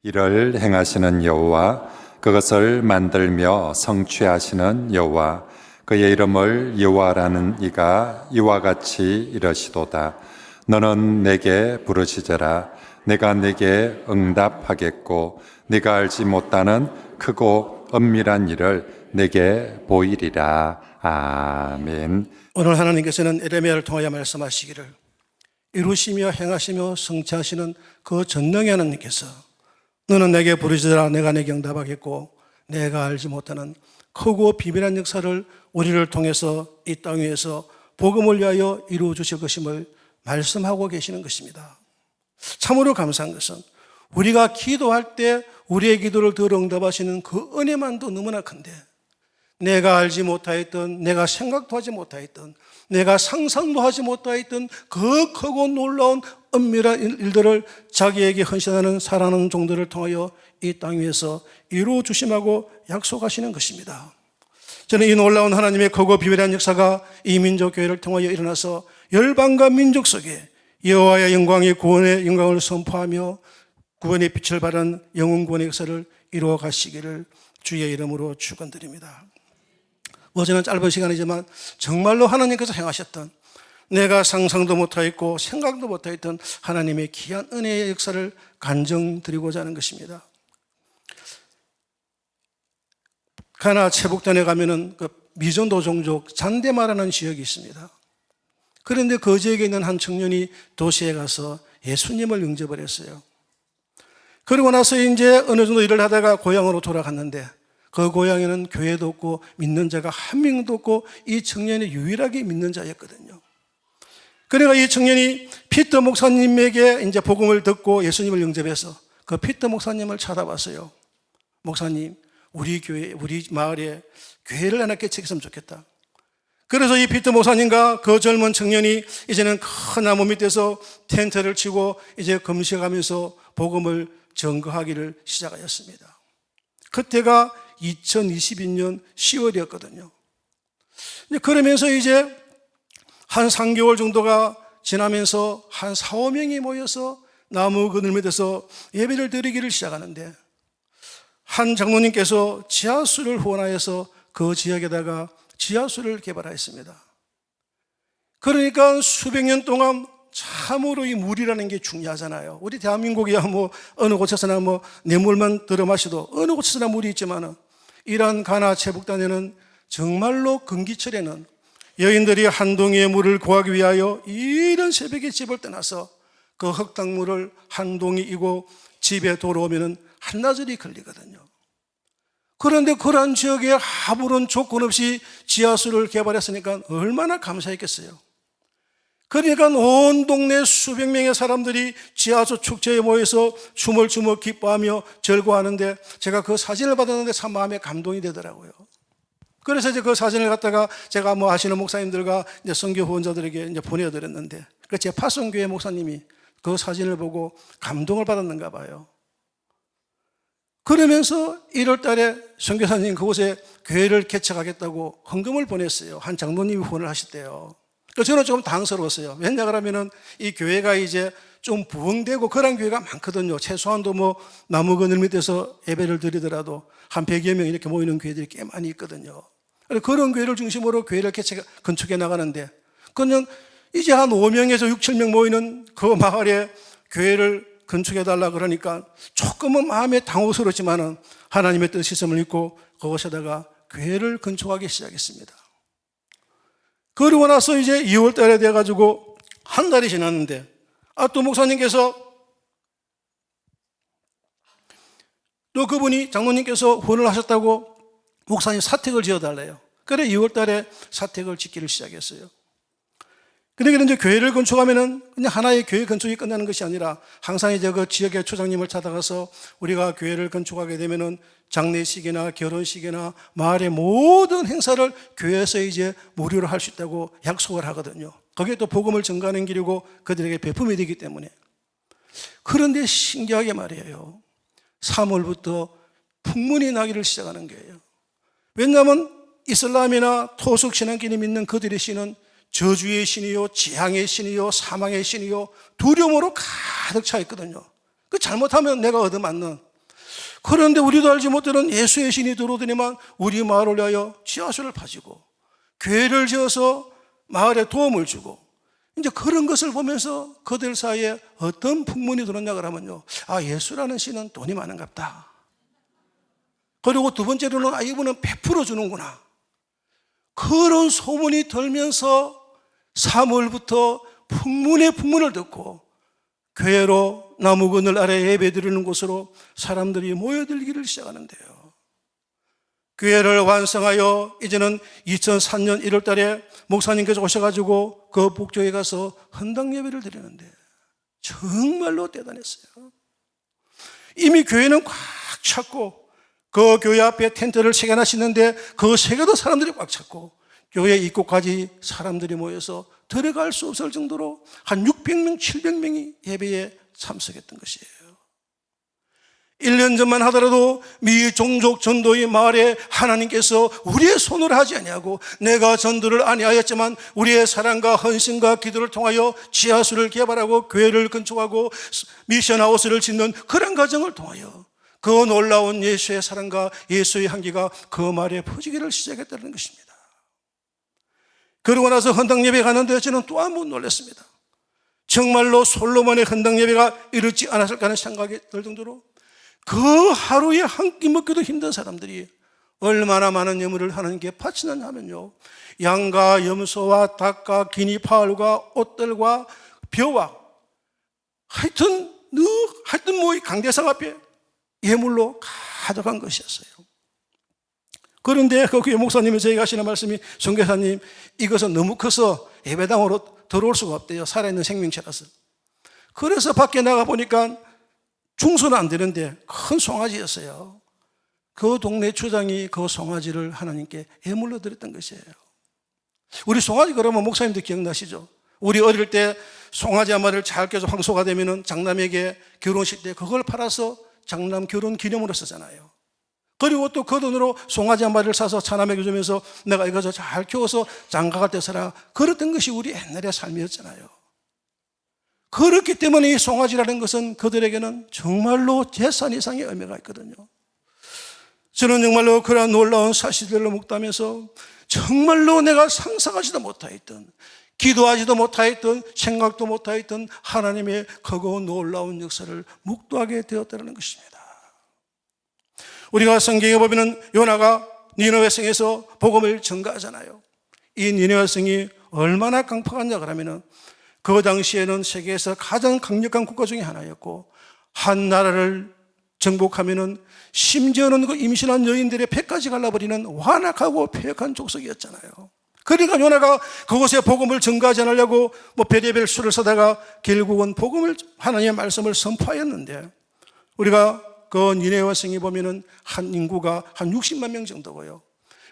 이를 행하시는 여호와, 그것을 만들며 성취하시는 여호와, 그의 이름을 여호와라는 이가 이와 같이 이러시도다. 너는 내게 부르시더라. 내가 내게 응답하겠고 네가 알지 못하는 크고 엄밀한 일을 내게 보이리라. 아멘. 오늘 하나님께서는 에레미야를 통하여 말씀하시기를, 이루시며 행하시며 성취하시는 그 전능의 하나님께서 너는 내게 부르시더라. 내가 내게 응답하겠고 내가 알지 못하는 크고 비밀한 역사를 우리를 통해서 이 땅 위에서 복음을 위하여 이루어 주실 것임을 말씀하고 계시는 것입니다. 참으로 감사한 것은 우리가 기도할 때 우리의 기도를 들어 응답하시는 그 은혜만도 너무나 큰데, 내가 알지 못하였던, 내가 생각도 하지 못하였던, 내가 상상도 하지 못하였던 그 크고 놀라운 엄밀한 일들을 자기에게 헌신하는 사랑하는 종들을 통하여 이 땅 위에서 이루어 주심하고 약속하시는 것입니다. 저는 이 놀라운 하나님의 크고 비밀한 역사가 이 민족교회를 통하여 일어나서 열방과 민족 속에 여호와의 영광이 구원의 영광을 선포하며 구원의 빛을 발한 영혼 구원의 역사를 이루어 가시기를 주의 이름으로 축원드립니다. 저는 짧은 시간이지만 정말로 하나님께서 행하셨던, 내가 상상도 못하였고 생각도 못하였던 하나님의 귀한 은혜의 역사를 간증드리고자 하는 것입니다. 가나 체북단에 가면은 그 미전도 종족 잔데마라는 지역이 있습니다. 그런데 그 지역에 있는 한 청년이 도시에 가서 예수님을 영접을 했어요. 그리고 나서 이제 어느 정도 일을 하다가 고향으로 돌아갔는데, 그 고향에는 교회도 없고 믿는 자가 한 명도 없고 이 청년이 유일하게 믿는 자였거든요. 그러니까 이 청년이 피터 목사님에게 이제 복음을 듣고 예수님을 영접해서 그 피터 목사님을 찾아봤어요. 목사님, 우리 교회, 우리 마을에 교회를 하나 개척했으면 좋겠다. 그래서 이 피터 목사님과 그 젊은 청년이 이제는 큰 나무 밑에서 텐트를 치고 이제 금식하면서 복음을 전거하기를 시작하였습니다. 그때가 2022년 10월이었거든요. 그러면서 이제 한 3개월 정도가 지나면서 한 4, 5명이 모여서 나무 그늘 밑에서 예배를 드리기를 시작하는데, 한 장로님께서 지하수를 후원하여서 그 지역에다가 지하수를 개발하였습니다. 그러니까 수백 년 동안 참으로 이 물이라는 게 중요하잖아요. 우리 대한민국이야 뭐 어느 곳에서나 뭐 냇물만 들어 마셔도 어느 곳에서나 물이 있지만은, 이러한 가나 체북단에는 정말로 금기철에는 여인들이 한 동이의 물을 구하기 위하여 이른 새벽에 집을 떠나서 그 흙탕물을 한 동이 이고 집에 돌아오면은 한나절이 걸리거든요. 그런데 그런 지역에 아무런 조건 없이 지하수를 개발했으니까 얼마나 감사했겠어요. 그러니까 온 동네 수백 명의 사람들이 지하수 축제에 모여서 춤을 추며 기뻐하며 즐거워하는데, 제가 그 사진을 받았는데 참 마음에 감동이 되더라고요. 그래서 이제 그 사진을 갖다가 제가 뭐 아시는 목사님들과 이제 선교 후원자들에게 이제 보내드렸는데, 그 제 파송교회 목사님이 그 사진을 보고 감동을 받았는가 봐요. 그러면서 1월 달에 선교사님 그곳에 교회를 개척하겠다고 헌금을 보냈어요. 한 장로님이 후원을 하셨대요. 저는 조금 당황스러웠어요. 왜냐 그러면은 이 교회가 이제 좀 부흥되고 그런 교회가 많거든요. 최소한도 뭐 나무 그늘 밑에서 예배를 드리더라도 한 100여 명 이렇게 모이는 교회들이 꽤 많이 있거든요. 그런 교회를 중심으로 교회를 건축해 나가는데, 그냥 이제 한 5명에서 6, 7명 모이는 그 마을에 교회를 건축해 달라 그러니까 조금은 마음에 당혹스럽지만은 하나님의 뜻이심을 믿고 그곳에다가 교회를 건축하기 시작했습니다. 그러고 나서 이제 2월 달에 돼가지고 한 달이 지났는데, 또 목사님께서 또 그분이 장로님께서 후원을 하셨다고 목사님 사택을 지어달래요. 그래 2월 달에 사택을 짓기를 시작했어요. 그러니까 이제 교회를 건축하면은 그냥 하나의 교회 건축이 끝나는 것이 아니라 항상 이제 그 지역의 초장님을 찾아가서 우리가 교회를 건축하게 되면은 장례식이나 결혼식이나 마을의 모든 행사를 교회에서 이제 무료로 할 수 있다고 약속을 하거든요. 거기에 또 복음을 전가하는 길이고 그들에게 베품이 되기 때문에. 그런데 신기하게 말이에요. 3월부터 풍문이 나기를 시작하는 거예요. 왜냐하면 이슬람이나 토속 신앙끼리 믿는 그들의 신은 저주의 신이요, 재앙의 신이요, 사망의 신이요, 두려움으로 가득 차 있거든요. 그 잘못하면 내가 얻어맞는, 그런데 우리도 알지 못하는 예수의 신이 들어오더니만 우리 마을을 위하여 지하수를 파지고 교회를 지어서 마을에 도움을 주고, 이제 그런 것을 보면서 그들 사이에 어떤 풍문이 들었냐 그러면요, 예수라는 신은 돈이 많은갑다. 그리고 두 번째로는 이분은 100% 주는구나. 그런 소문이 돌면서 3월부터 풍문의 풍문을 듣고 교회로 나무 그늘 아래 예배드리는 곳으로 사람들이 모여들기를 시작하는데요. 교회를 완성하여 이제는 2003년 1월 달에 목사님께서 오셔가지고 그 목조에 가서 헌당 예배를 드리는데 정말로 대단했어요. 이미 교회는 꽉 찼고 그 교회 앞에 텐트를 3개나 싣는데 그 3개도 사람들이 꽉 찼고 교회 입구까지 사람들이 모여서 들어갈 수 없을 정도로 한 600명, 700명이 예배에 참석했던 것이에요. 1년 전만 하더라도 미 종족 전도의 마을에 하나님께서 우리의 손으로 하지 아니하고 내가 전도를 아니하였지만 우리의 사랑과 헌신과 기도를 통하여 지하수를 개발하고 교회를 건축하고 미션하우스를 짓는 그런 과정을 통하여 그 놀라운 예수의 사랑과 예수의 향기가 그 마을에 퍼지기를 시작했다는 것입니다. 그러고 나서 헌당 예배 가는데 저는 또 한 번 놀랐습니다. 정말로 솔로몬의 헌당 예배가 이렇지 않았을까 하는 생각이 들 정도로 그 하루에 한 끼 먹기도 힘든 사람들이 얼마나 많은 예물을 하나님께 바치느냐 하면요, 양과 염소와 닭과 기니파울과 옷들과 벼와 하여튼 뭐 강대상 앞에 예물로 가득한 것이었어요. 그런데 그 교회 목사님이 저에게 하시는 말씀이, 선교사님, 이것은 너무 커서 예배당으로 들어올 수가 없대요. 살아있는 생명체라서. 그래서 밖에 나가 보니까 중소는 안 되는데 큰 송아지였어요. 그 동네 주장이 그 송아지를 하나님께 예물로 드렸던 것이에요. 우리 송아지 그러면 목사님도 기억나시죠? 우리 어릴 때 송아지 한 마리를 잘 껴서 황소가 되면은 장남에게 결혼식 때 그걸 팔아서 장남 결혼 기념으로 쓰잖아요. 그리고 또 그 돈으로 송아지 한 마리를 사서 차남에게 주면서 내가 이거 잘 키워서 장가갈 때 살아. 그랬던 것이 우리 옛날의 삶이었잖아요. 그렇기 때문에 이 송아지라는 것은 그들에게는 정말로 재산 이상의 의미가 있거든요. 저는 정말로 그러한 놀라운 사실들을 묵다면서 정말로 내가 상상하지도 못하였던, 기도하지도 못하였던, 생각도 못하였던 하나님의 크고 놀라운 역사를 묵도하게 되었다는 것입니다. 우리가 성경에 보면 요나가 니느웨 성에서 복음을 전가하잖아요. 이 니느웨 성이 얼마나 강팍하냐 그러면은 그 당시에는 세계에서 가장 강력한 국가 중에 하나였고, 한 나라를 정복하면은 심지어는 그 임신한 여인들의 배까지 갈라버리는 완악하고 폐역한 족속이었잖아요. 그러니까 요나가 그곳에 복음을 전가하지 않으려고 별의별 수를 쓰다가 결국은 복음을, 하나님의 말씀을 선포하였는데, 우리가 그 니느웨 성이 보면은 한 인구가 한 60만 명 정도고요.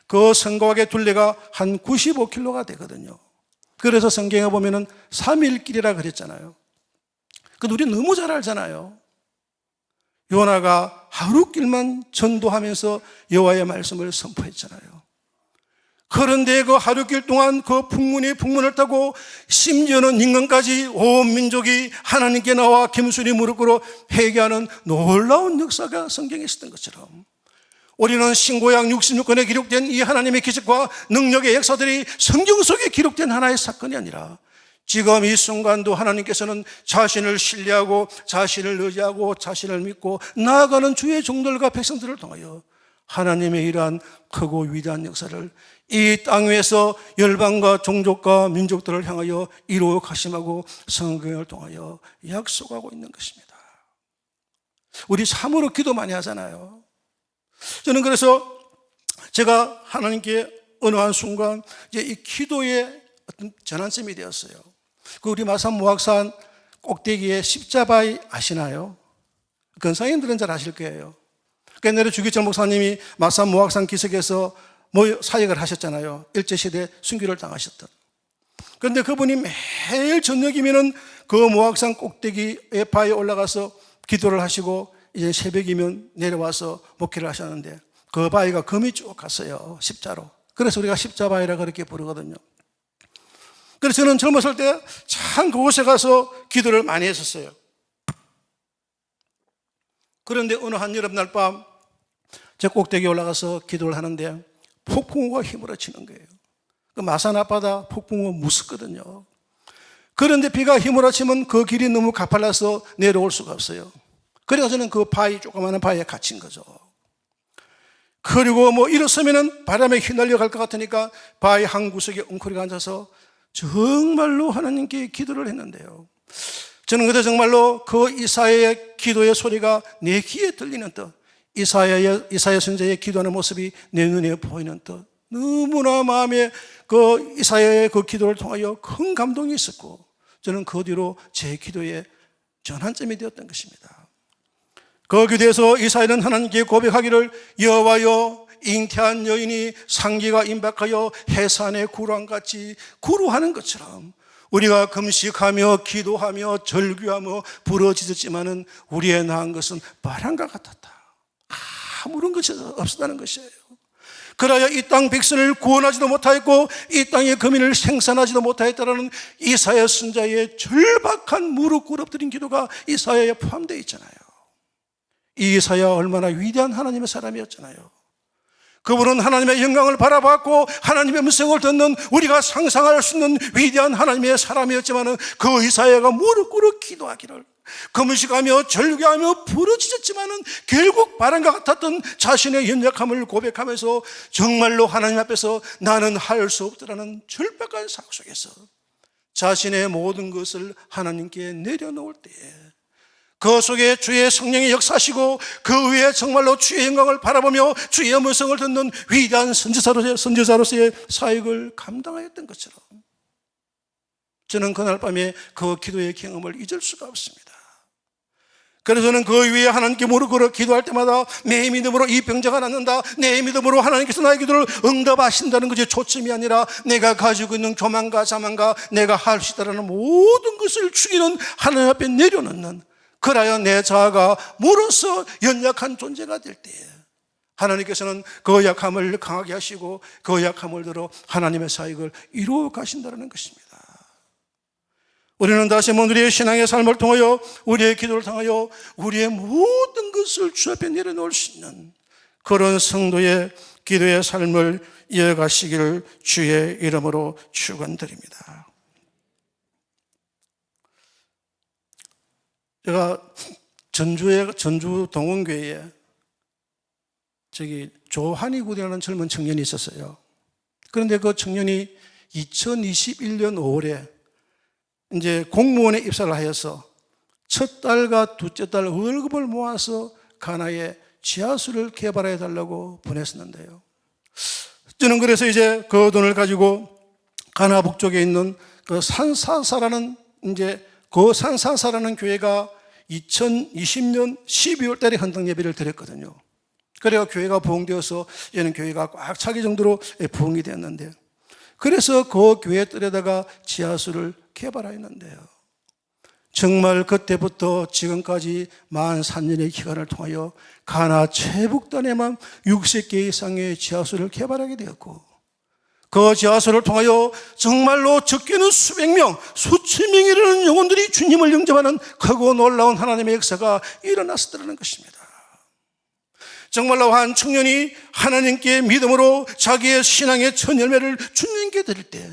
그 성곽의 둘레가 한 95km가 되거든요. 그래서 성경에 보면은 3일길이라 그랬잖아요. 근데 우리 너무 잘 알잖아요. 요나가 하루길만 전도하면서 여호와의 말씀을 선포했잖아요. 그런데 그 하루길 동안 그 풍문을 타고 심지어는 인간까지 온 민족이 하나님께 나와 겸손히 무릎 꿇어 회개하는 놀라운 역사가 성경에 있었던 것처럼, 우리는 신구약 66권에 기록된 이 하나님의 기적과 능력의 역사들이 성경 속에 기록된 하나의 사건이 아니라 지금 이 순간도 하나님께서는 자신을 신뢰하고 자신을 의지하고 자신을 믿고 나아가는 주의 종들과 백성들을 통하여 하나님의 이러한 크고 위대한 역사를 이 땅 위에서 열방과 종족과 민족들을 향하여 이루어 가심하고 성경을 통하여 약속하고 있는 것입니다. 우리 참으로 기도 많이 하잖아요. 저는 그래서 제가 하나님께 어느 한 순간 이제 이 기도의 어떤 전환점이 되었어요. 그 우리 마산 모악산 꼭대기에 십자바이 아시나요? 건상인들은 잘 아실 거예요. 옛날에 주기철 목사님이 마산 모악산 기슭에서 사역을 하셨잖아요. 일제시대 순교를 당하셨던. 그런데 그분이 매일 저녁이면은 그 모악산 꼭대기에 바위에 올라가서 기도를 하시고 이제 새벽이면 내려와서 목회를 하셨는데 그 바위가 금이 쭉 갔어요. 십자로. 그래서 우리가 십자바위라 그렇게 부르거든요. 그래서 저는 젊었을 때 참 그곳에 가서 기도를 많이 했었어요. 그런데 어느 한 여름날 밤 제 꼭대기에 올라가서 기도를 하는데 폭풍우가 휘몰아치는 거예요. 그 마산 앞바다 폭풍우 무섭거든요. 그런데 비가 휘몰아치면 그 길이 너무 가팔라서 내려올 수가 없어요. 그래서 저는 그 바위, 조그마한 바위에 갇힌 거죠. 그리고 뭐 일어서면은 바람에 휘날려 갈 것 같으니까 바위 한 구석에 웅크리고 앉아서 정말로 하나님께 기도를 했는데요. 저는 그때 정말로 그 이사야의 기도의 소리가 내 귀에 들리는 듯, 이사야 선지자의 기도하는 모습이 내 눈에 보이는 듯, 너무나 마음에 그 이사야의 그 기도를 통하여 큰 감동이 있었고, 저는 그 뒤로 제 기도의 전환점이 되었던 것입니다. 그 기도에서 이사야는 하나님께 고백하기를, 여호와여, 잉태한 여인이 상기가 임박하여 해산의 구루함같이 구루하는 것처럼 우리가 금식하며 기도하며 절규하며 부러지셨지만은 우리의 나은 것은 바람과 같았다. 아무런 것이 없었다는 것이에요. 그러야 이 땅 백성을 구원하지도 못하였고 이 땅의 거민을 생산하지도 못하였다라는 이사야 선지자의 절박한 무릎 꿇어뜨린 기도가 이사야에 포함되어 있잖아요. 이 이사야 얼마나 위대한 하나님의 사람이었잖아요. 그분은 하나님의 영광을 바라봤고 하나님의 음성을 듣는, 우리가 상상할 수 있는 위대한 하나님의 사람이었지만 그 이사야가 무릎 꿇어 기도하기를, 금식하며 절규하며 부르짖었지만 결국 바람과 같았던 자신의 연약함을 고백하면서 정말로 하나님 앞에서 나는 할 수 없더라는 절박한 상황 속에서 자신의 모든 것을 하나님께 내려놓을 때에 그 속에 주의 성령이 역사하시고 그 위에 정말로 주의 영광을 바라보며 주의 음성을 듣는 위대한 선지자로서의 사역을 감당하였던 것처럼 저는 그날 밤에 그 기도의 경험을 잊을 수가 없습니다. 그래서 저는 그 위에 하나님께 무릎 꿇어 기도할 때마다 내 믿음으로 이 병자가 낫는다, 내 믿음으로 하나님께서 나의 기도를 응답하신다는 것이 초점이 아니라 내가 가지고 있는 교만과 자만과 내가 할 수 있다는 모든 것을 죽이는 하나님 앞에 내려놓는, 그래야 내 자아가 물어서 연약한 존재가 될 때에 하나님께서는 그 약함을 강하게 하시고 그 약함을 들어 하나님의 사역을 이루어 가신다는 것입니다. 우리는 다시 한번 우리의 신앙의 삶을 통하여, 우리의 기도를 통하여 우리의 모든 것을 주 앞에 내려놓을 수 있는 그런 성도의 기도의 삶을 이어가시기를 주의 이름으로 축원드립니다. 제가 전주 동원교회에 조한희 군이라는 젊은 청년이 있었어요. 그런데 그 청년이 2021년 5월에 이제 공무원에 입사를 하여서 첫 딸과 둘째 딸 월급을 모아서 가나에 지하수를 개발해 달라고 보냈었는데요. 저는 그래서 이제 그 돈을 가지고 가나 북쪽에 있는 그 산사사라는 교회가 2020년 12월 달에 헌당 예배를 드렸거든요. 그래야 교회가 부흥되어서 얘는 교회가 꽉 차기 정도로 부흥이 되었는데요. 그래서 그 교회 뜰에다가 지하수를 개발하였는데요. 정말 그때부터 지금까지 43년의 기간을 통하여 가나 최북단에만 60개 이상의 지하수를 개발하게 되었고, 그 지하수를 통하여 정말로 적게는 수백 명, 수천 명이 이르는 영혼들이 주님을 영접하는 크고 놀라운 하나님의 역사가 일어났었다는 것입니다. 정말로 한 청년이 하나님께 믿음으로 자기의 신앙의 첫 열매를 주님께 드릴 때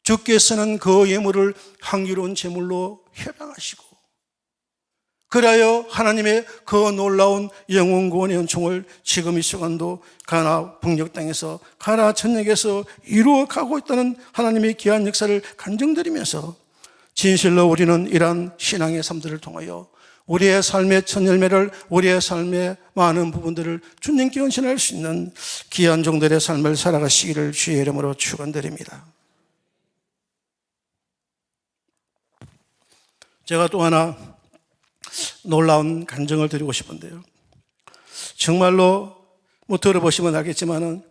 주께서는 그 예물을 향기로운 제물로 협양하시고, 그리하여 하나님의 그 놀라운 영혼 구원의 은총을 지금 이 시간도 가나 북녘 땅에서, 가나 전역에서 이루어가고 있다는 하나님의 귀한 역사를 간증드리면서 진실로 우리는 이러한 신앙의 삶들을 통하여 우리의 삶의 첫 열매를, 우리의 삶의 많은 부분들을 주님께 헌신할 수 있는 귀한 종들의 삶을 살아가시기를 주의 이름으로 축원드립니다. 제가 또 하나 놀라운 간증을 드리고 싶은데요. 정말로 들어보시면 알겠지만은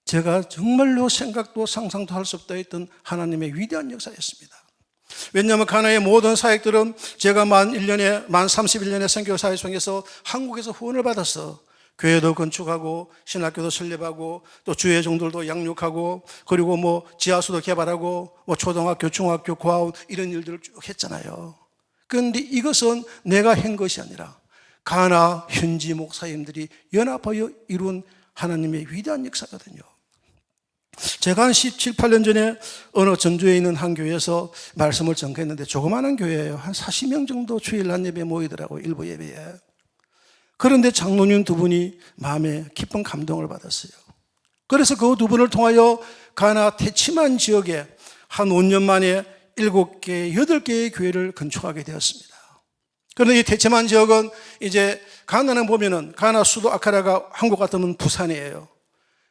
제가 정말로 생각도 상상도 할 수 없다 했던 하나님의 위대한 역사였습니다. 왜냐하면 가나의 모든 사역들은 제가 만 31년의 선교 사역 중에서 한국에서 후원을 받아서 교회도 건축하고 신학교도 설립하고 또 주의 종들도 양육하고 그리고 지하수도 개발하고 초등학교, 중학교, 고아원 이런 일들을 쭉 했잖아요. 그런데 이것은 내가 한 것이 아니라 가나 현지 목사님들이 연합하여 이룬 하나님의 위대한 역사거든요. 제가 한 17, 18년 전에 어느 전주에 있는 한 교회에서 말씀을 전개했는데 조그마한 교회예요. 한 40명 정도 주일 낮 예배 모이더라고요. 일부 예배에. 그런데 장로님 두 분이 마음에 깊은 감동을 받았어요. 그래서 그 두 분을 통하여 가나 테치만 지역에 한 5년 만에 7개, 8개의 교회를 건축하게 되었습니다. 그런데 이 테치만 지역은 이제 가나는 보면은 가나 수도 아카라가 한국 같으면 부산이에요.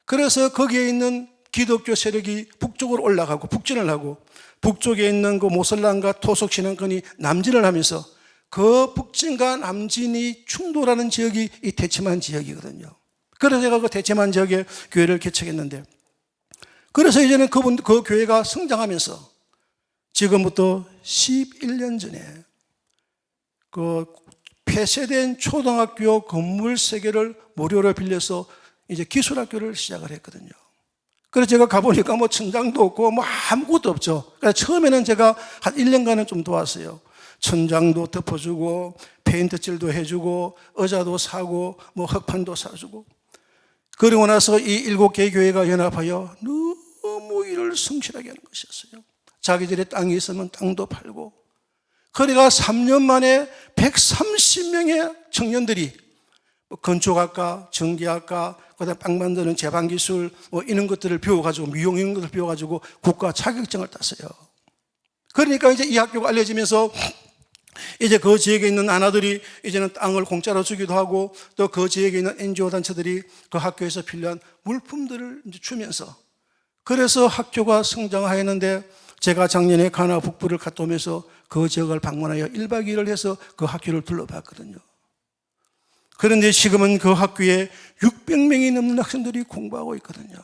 그래서 거기에 있는 기독교 세력이 북쪽으로 올라가고 북진을 하고 북쪽에 있는 그 모슬란과 토속 신앙권이 남진을 하면서 그 북진과 남진이 충돌하는 지역이 이 테치만 지역이거든요. 그래서 제가 그 테치만 지역에 교회를 개척했는데, 그래서 이제는 그 교회가 성장하면서 지금부터 11년 전에 그 폐쇄된 초등학교 건물 3개를 무료로 빌려서 이제 기술학교를 시작을 했거든요. 그래서 제가 가보니까 뭐 천장도 없고 뭐 아무것도 없죠. 그래서 처음에는 제가 한 1년간은 좀 도왔어요. 천장도 덮어주고 페인트칠도 해주고 의자도 사고 뭐 흙판도 사주고. 그리고 나서 이 7개의 교회가 연합하여 너무 일을 성실하게 하는 것이었어요. 자기들의 땅이 있으면 땅도 팔고. 그러니까 3년 만에 130명의 청년들이 건축학과, 전기학과, 그다음 빵 만드는 제방기술 뭐 이런 것들을 배워가지고 미용 이런 것들을 배워가지고 국가 자격증을 땄어요. 그러니까 이제 이 학교가 알려지면서 이제 그 지역에 있는 아나들이 이제는 땅을 공짜로 주기도 하고 또 그 지역에 있는 NGO 단체들이 그 학교에서 필요한 물품들을 이제 주면서, 그래서 학교가 성장하였는데 제가 작년에 가나 북부를 갔다 오면서 그 지역을 방문하여 1박 2일을 해서 그 학교를 둘러봤거든요. 그런데 지금은 그 학교에 600명이 넘는 학생들이 공부하고 있거든요.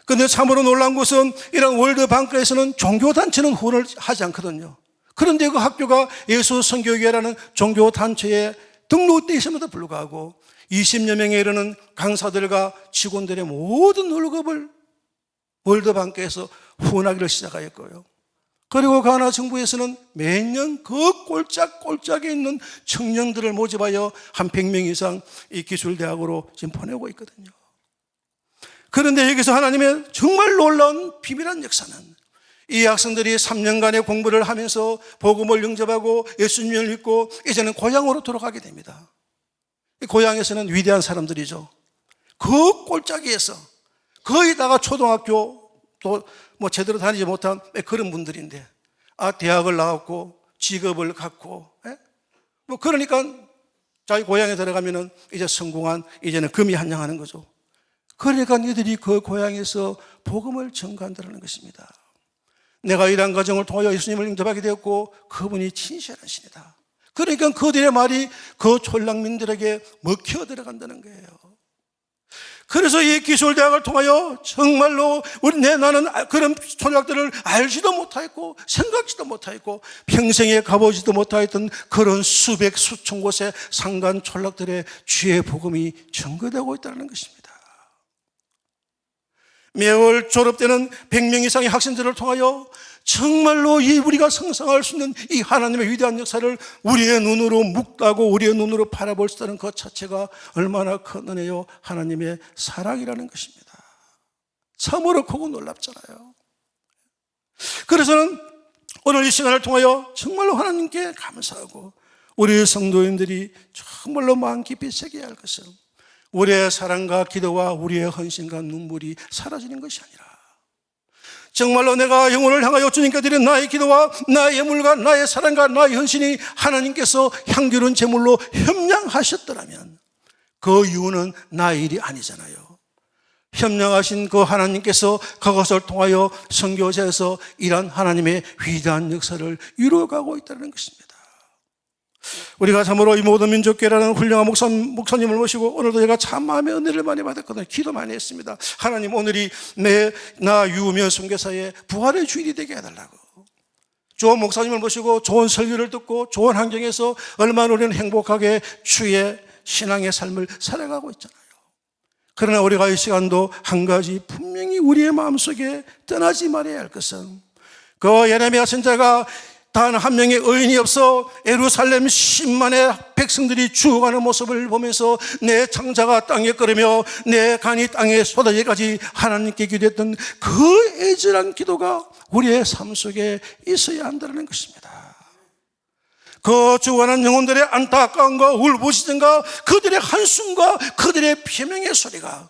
그런데 참으로 놀라운 것은 이런 월드방크에서는 종교단체는 후원을 하지 않거든요. 그런데 그 학교가 예수선교회라는 종교단체에 등록되어 있음에도 불구하고 20여 명에 이르는 강사들과 직원들의 모든 월급을 월드방크에서 후원하기를 시작하였고요. 그리고 가나 정부에서는 매년 그 꼴짝꼴짝에 있는 청년들을 모집하여 한 100명 이상 이 기술대학으로 지금 보내고 있거든요. 그런데 여기서 하나님의 정말 놀라운 비밀한 역사는 이 학생들이 3년간의 공부를 하면서 복음을 영접하고 예수님을 믿고 이제는 고향으로 돌아가게 됩니다. 고향에서는 위대한 사람들이죠. 그 꼴짝이에서 거의다가 초등학교 또 뭐 제대로 다니지 못한 그런 분들인데, 대학을 나왔고 직업을 갖고, 뭐 그러니까 자기 고향에 들어가면은 이제 성공한, 이제는 금이 한양하는 거죠. 그러니까 이들이 그 고향에서 복음을 전가한다는 것입니다. 내가 이러한 과정을 통하여 예수님을 영접하게 되었고 그분이 진실한 신이다. 그러니까 그들의 말이 그 촌락민들에게 먹혀 들어간다는 거예요. 그래서 이 기술대학을 통하여 정말로 나는 그런 촌락들을 알지도 못하였고 생각지도 못하였고 평생에 가보지도 못하였던 그런 수백 수천 곳의 상간 촌락들의 주의 복음이 전거되고 있다는 것입니다. 매월 졸업되는 100명 이상의 학생들을 통하여 정말로 우리가 상상할 수 있는 이 하나님의 위대한 역사를 우리의 눈으로 묵다고 우리의 눈으로 바라볼 수 있다는 것 자체가 얼마나 큰 은혜요 하나님의 사랑이라는 것입니다. 참으로 크고 놀랍잖아요. 그래서는 오늘 이 시간을 통하여 정말로 하나님께 감사하고 우리 성도님들이 정말로 마음 깊이 새겨야 할 것은 우리의 사랑과 기도와 우리의 헌신과 눈물이 사라지는 것이 아니라 정말로 내가 영혼을 향하여 주님께 드린 나의 기도와 나의 예물과 나의 사랑과 나의 헌신이 하나님께서 향기로운 제물로 협량하셨더라면 그 이유는 나의 일이 아니잖아요. 협량하신 그 하나님께서 그것을 통하여 선교사에서 이런 하나님의 위대한 역사를 이루어가고 있다는 것입니다. 우리가 참으로 이 모든 민족교회라는 훌륭한 목사님을 모시고 오늘도 제가 참 마음의 은혜를 많이 받았거든요. 기도 많이 했습니다. 하나님, 오늘이 나 유우면 선교사의 부활의 주일이 되게 해달라고. 좋은 목사님을 모시고 좋은 설교를 듣고 좋은 환경에서 얼마나 우리는 행복하게 주의 신앙의 삶을 살아가고 있잖아요. 그러나 우리가 이 시간도 한 가지 분명히 우리의 마음속에 떠나지 말아야 할 것은 그 예레미야 선지자가 단 한 명의 의인이 없어 예루살렘 10만의 백성들이 죽어가는 모습을 보면서 내 창자가 땅에 끓으며 내 간이 땅에 쏟아지기까지 하나님께 기도했던 그 애절한 기도가 우리의 삶 속에 있어야 한다는 것입니다. 그 죽어가는 영혼들의 안타까움과 울부짖음과 그들의 한숨과 그들의 비명의 소리가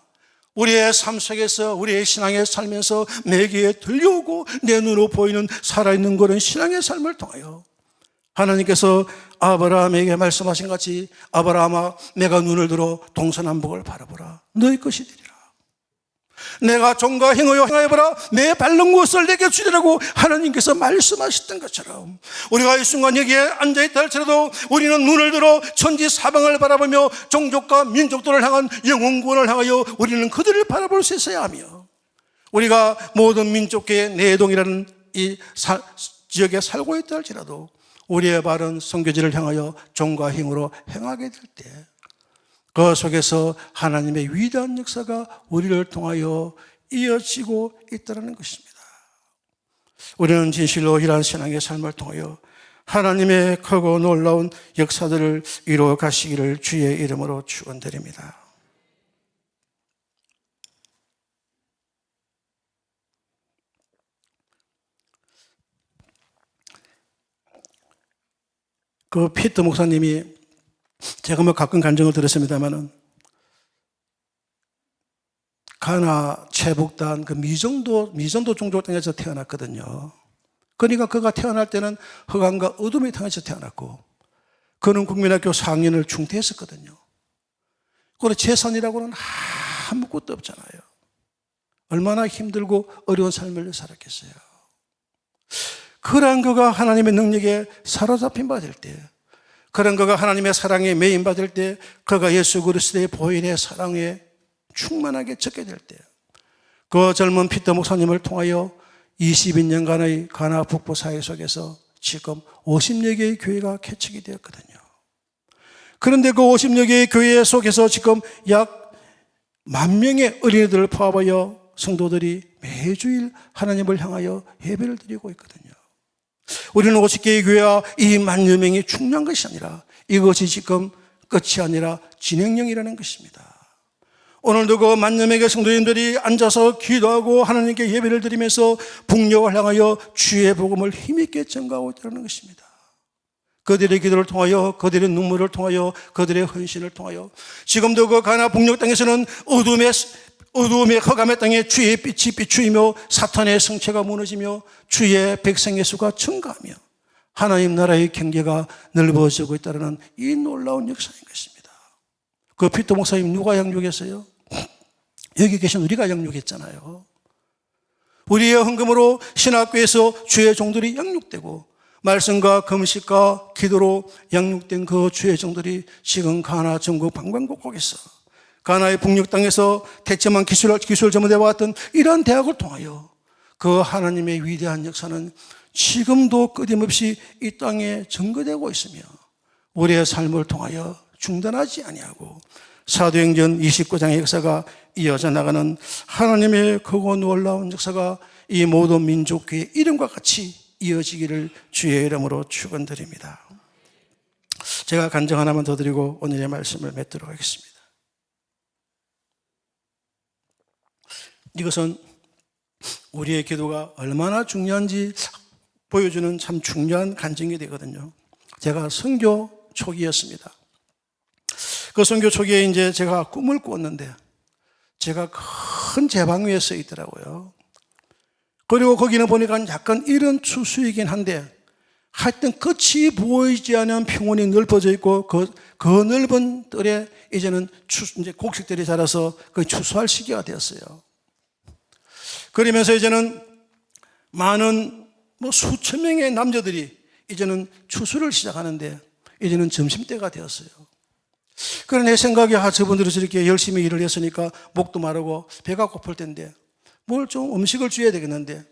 우리의 삶 속에서 우리의 신앙의 살면서 내 귀에 들려오고 내 눈으로 보이는 살아있는 그런 신앙의 삶을 통하여 하나님께서 아브라함에게 말씀하신 같이 아브라함아 내가 눈을 들어 동서남북을 바라보라 너희 것이 되리라. 내가 종과 행하여 행하여보라 내 밟는 곳을 내게 주리라고 하나님께서 말씀하셨던 것처럼 우리가 이 순간 여기에 앉아있다 할지라도 우리는 눈을 들어 천지 사방을 바라보며 종족과 민족들을 향한 영혼 구원을 향하여 우리는 그들을 바라볼 수 있어야 하며 우리가 모든 민족계의 내동이라는 이 지역에 살고 있다 할지라도 우리의 바른 선교지를 향하여 종과 힘으로 행하게 될 때 그 속에서 하나님의 위대한 역사가 우리를 통하여 이어지고 있다는 것입니다. 우리는 진실로 이러한 신앙의 삶을 통하여 하나님의 크고 놀라운 역사들을 이루어 가시기를 주의 이름으로 축원드립니다. 그 피터 목사님이 제가 뭐 가끔 간증을 들었습니다만은 가나 최북단 그 미정도 종족 땅에서 태어났거든요. 그러니까 그가 태어날 때는 흑암과 어둠의 땅에서 태어났고 그는 국민학교 4학년을 중퇴했었거든요. 그리고 재산이라고는 아무것도 없잖아요. 얼마나 힘들고 어려운 삶을 살았겠어요. 그러한 그가 하나님의 능력에 사로잡힌 바 될 때 그런 그가 하나님의 사랑에 매인받을 때 그가 예수 그리스도의 보혈의 사랑에 충만하게 젖게 될 때 그 젊은 피터 목사님을 통하여 22년간의 가나 북부 사회 속에서 지금 50여 개의 교회가 개척이 되었거든요. 그런데 그 50여 개의 교회 속에서 지금 약 10,000명의 어린이들을 포함하여 성도들이 매주일 하나님을 향하여 예배를 드리고 있거든요. 우리는 50개의 교회와 이 10,000여 명이 중요한 것이 아니라 이것이 지금 끝이 아니라 진행형이라는 것입니다. 오늘도 그 10,000여 명의 성도님들이 앉아서 기도하고 하나님께 예배를 드리면서 북녘을 향하여 주의 복음을 힘있게 전가하고 있다는 것입니다. 그들의 기도를 통하여 그들의 눈물을 통하여 그들의 헌신을 통하여 지금도 그 가나 북녘 땅에서는 어두움의 흑암의 땅에 주의 빛이 비추이며 사탄의 성체가 무너지며 주의 백성의 수가 증가하며 하나님 나라의 경계가 넓어지고 있다는 이 놀라운 역사인 것입니다. 그 피터 목사님 누가 양육했어요? 여기 계신 우리가 양육했잖아요. 우리의 헌금으로 신학교에서 주의 종들이 양육되고 말씀과 금식과 기도로 양육된 그 주의 종들이 지금 가나 전국 방방곡곡에서 가나의 북녘 땅에서 대체만 기술 전문대와 같은 이러한 대학을 통하여 그 하나님의 위대한 역사는 지금도 끊임없이 이 땅에 증거되고 있으며 우리의 삶을 통하여 중단하지 아니하고 사도행전 29장의 역사가 이어져 나가는 하나님의 크고 놀라운 역사가 이 모든 민족의 이름과 같이 이어지기를 주의 이름으로 축원드립니다. 제가 간증 하나만 더 드리고 오늘의 말씀을 맺도록 하겠습니다. 이것은 우리의 기도가 얼마나 중요한지 보여주는 참 중요한 간증이 되거든요. 제가 선교 초기였습니다. 그 선교 초기에 이제 제가 꿈을 꾸었는데 제가 큰 제방 위에 서 있더라고요. 그리고 거기는 보니까 약간 이런 추수이긴 한데 하여튼 끝이 보이지 않는 평원이 넓어져 있고 그 넓은 뜰에 이제는 이제 곡식들이 자라서 그 추수할 시기가 되었어요. 그러면서 이제는 많은 수천 명의 남자들이 이제는 추수를 시작하는데 이제는 점심때가 되었어요. 그런 내 생각에 저분들이 저렇게 열심히 일을 했으니까 목도 마르고 배가 고플 텐데 뭘 좀 음식을 줘야 되겠는데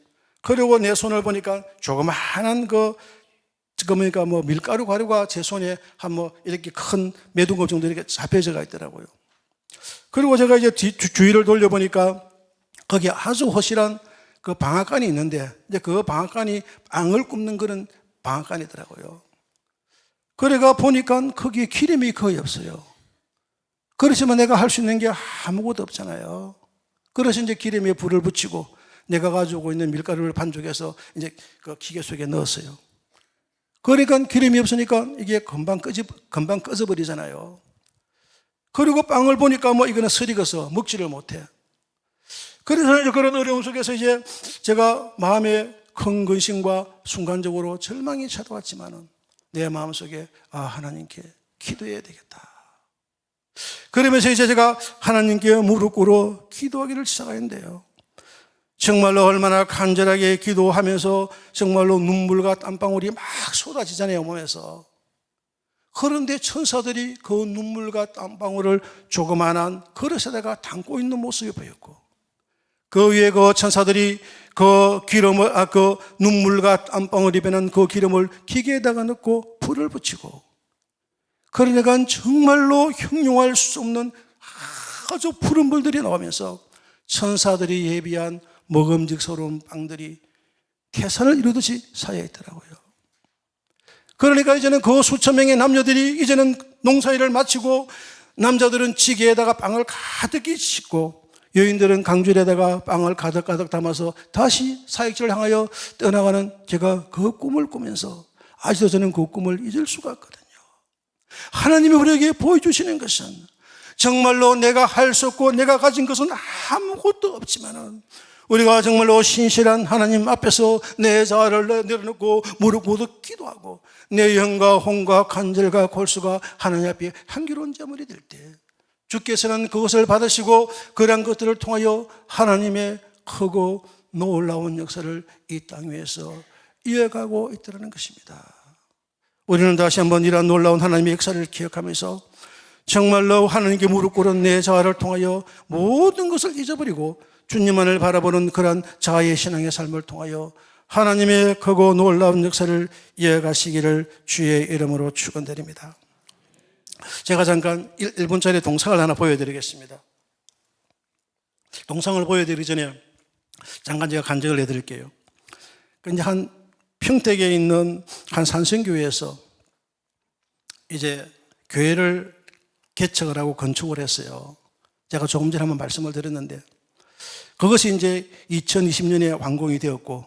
그리고 내 손을 보니까 조그마한 그러니까 밀가루 가루가 제 손에 한 이렇게 큰 매둔검 정도 이렇게 잡혀져가 있더라고요. 그리고 제가 이제 주위를 돌려보니까 거기에 아주 허실한 그 방앗간이 있는데 이제 그 방앗간이 빵을 굽는 그런 방앗간이더라고요. 그래가 보니까 거기에 기름이 거의 없어요. 그렇지만 내가 할 수 있는 게 아무것도 없잖아요. 그래서 이제 기름에 불을 붙이고 내가 가지고 있는 밀가루를 반죽해서 이제 그 기계 속에 넣었어요. 그러니까 기름이 없으니까 이게 금방 꺼져버리잖아요. 그리고 빵을 보니까 뭐 이거는 설익어서 먹지를 못해. 그래서 이제 그런 어려움 속에서 이제 제가 마음에 큰 근심과 순간적으로 절망이 찾아왔지만은 내 마음속에 하나님께 기도해야 되겠다. 그러면서 이제 제가 하나님께 무릎 꿇어 기도하기를 시작했는데요. 정말로 얼마나 간절하게 기도하면서 정말로 눈물과 땀방울이 막 쏟아지잖아요, 몸에서. 그런데 천사들이 그 눈물과 땀방울을 조그만한 그릇에다가 담고 있는 모습이 보였고, 그 위에 그 천사들이 그 기름을, 그 눈물과 땀방울이 배는 그 기름을 기계에다가 넣고 불을 붙이고, 그러니까 정말로 형용할 수 없는 아주 푸른 불들이 나오면서 천사들이 예비한 먹음직스러운 빵들이 태산을 이루듯이 쌓여 있더라고요. 그러니까 이제는 그 수천 명의 남녀들이 이제는 농사일을 마치고 남자들은 지게에다가 빵을 가득히 싣고 여인들은 강줄에다가 빵을 가득가득 담아서 다시 사역지를 향하여 떠나가는 제가 그 꿈을 꾸면서 아직도 저는 그 꿈을 잊을 수가 없거든요. 하나님이 우리에게 보여주시는 것은 정말로 내가 할 수 없고 내가 가진 것은 아무것도 없지만은 우리가 정말로 신실한 하나님 앞에서 내 자아를 내려놓고 무릎 꿇어 기도하고 내 영과 혼과 간절과 골수가 하나님 앞에 향기로운 제물이 될 때 주께서는 그것을 받으시고 그러한 것들을 통하여 하나님의 크고 놀라운 역사를 이 땅 위에서 이어가고 있다는 것입니다. 우리는 다시 한번 이러한 놀라운 하나님의 역사를 기억하면서 정말로 하나님께 무릎 꿇은 내 자아를 통하여 모든 것을 잊어버리고 주님만을 바라보는 그러한 자아의 신앙의 삶을 통하여 하나님의 크고 놀라운 역사를 이어가시기를 주의 이름으로 축원드립니다. 제가 잠깐 1분짜리 동상을 하나 보여드리겠습니다. 동상을 보여드리기 전에 잠깐 제가 간증을 해드릴게요. 근데 한 평택에 있는 한 산성교회에서 이제 교회를 개척을 하고 건축을 했어요. 제가 조금 전에 한번 말씀을 드렸는데 그것이 이제 2020년에 완공이 되었고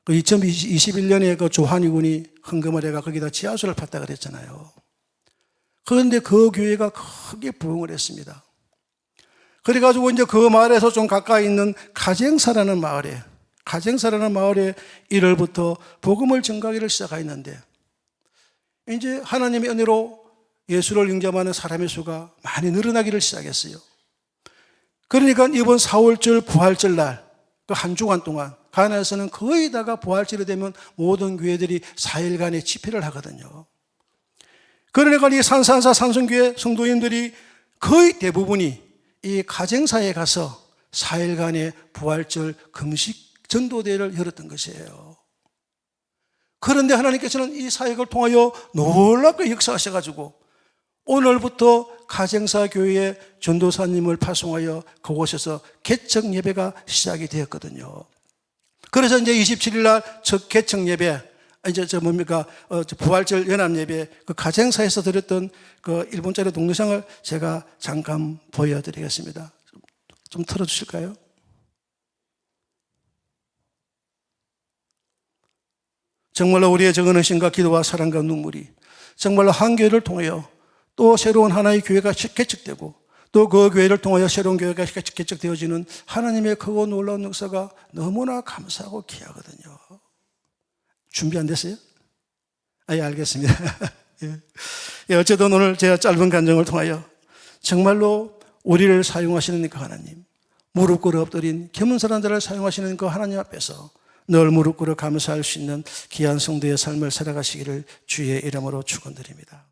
그 2021년에 그 조한희 군이 헌금을 해가 거기다 지하수를 팠다 그랬잖아요. 그런데 그 교회가 크게 부흥을 했습니다. 그래가지고 이제 그 마을에서 좀 가까이 있는 가쟁사라는 마을에 1월부터 복음을 전가하기를 시작했는데 이제 하나님의 은혜로 예수를 영접하는 사람의 수가 많이 늘어나기를 시작했어요. 그러니까 이번 4월절 부활절 날 그 한 주간 동안 가나에서는 거의 다가 부활절이 되면 모든 교회들이 4일간의 집회를 하거든요. 그러니까 이 산산사 산성교회 성도님들이 거의 대부분이 이 가정사에 가서 4일간의 부활절 금식 전도대회를 열었던 것이에요. 그런데 하나님께서는 이 사역을 통하여 놀랍게 역사하셔가지고 오늘부터 가정사 교회에 전도사님을 파송하여 그곳에서 개척 예배가 시작이 되었거든요. 그래서 이제 27일 날 첫 개척 예배, 이제 부활절 연합 예배, 그 가정사에서 드렸던 그 1분짜리 동영상을 제가 잠깐 보여드리겠습니다. 좀 틀어주실까요? 정말로 우리의 적은 의심과 기도와 사랑과 눈물이 정말로 한 교회를 통하여 또 새로운 하나의 교회가 개척되고 또 그 교회를 통하여 새로운 교회가 개척되어지는 하나님의 크고 놀라운 역사가 너무나 감사하고 귀하거든요. 준비 안 됐어요? 예, 알겠습니다. 예, 어쨌든 오늘 제가 짧은 간증을 통하여 정말로 우리를 사용하시는 그 하나님, 무릎 꿇어 엎드린 겸손한 자를 사용하시는 그 하나님 앞에서 늘 무릎 꿇어 감사할 수 있는 귀한 성도의 삶을 살아가시기를 주의 이름으로 축원드립니다.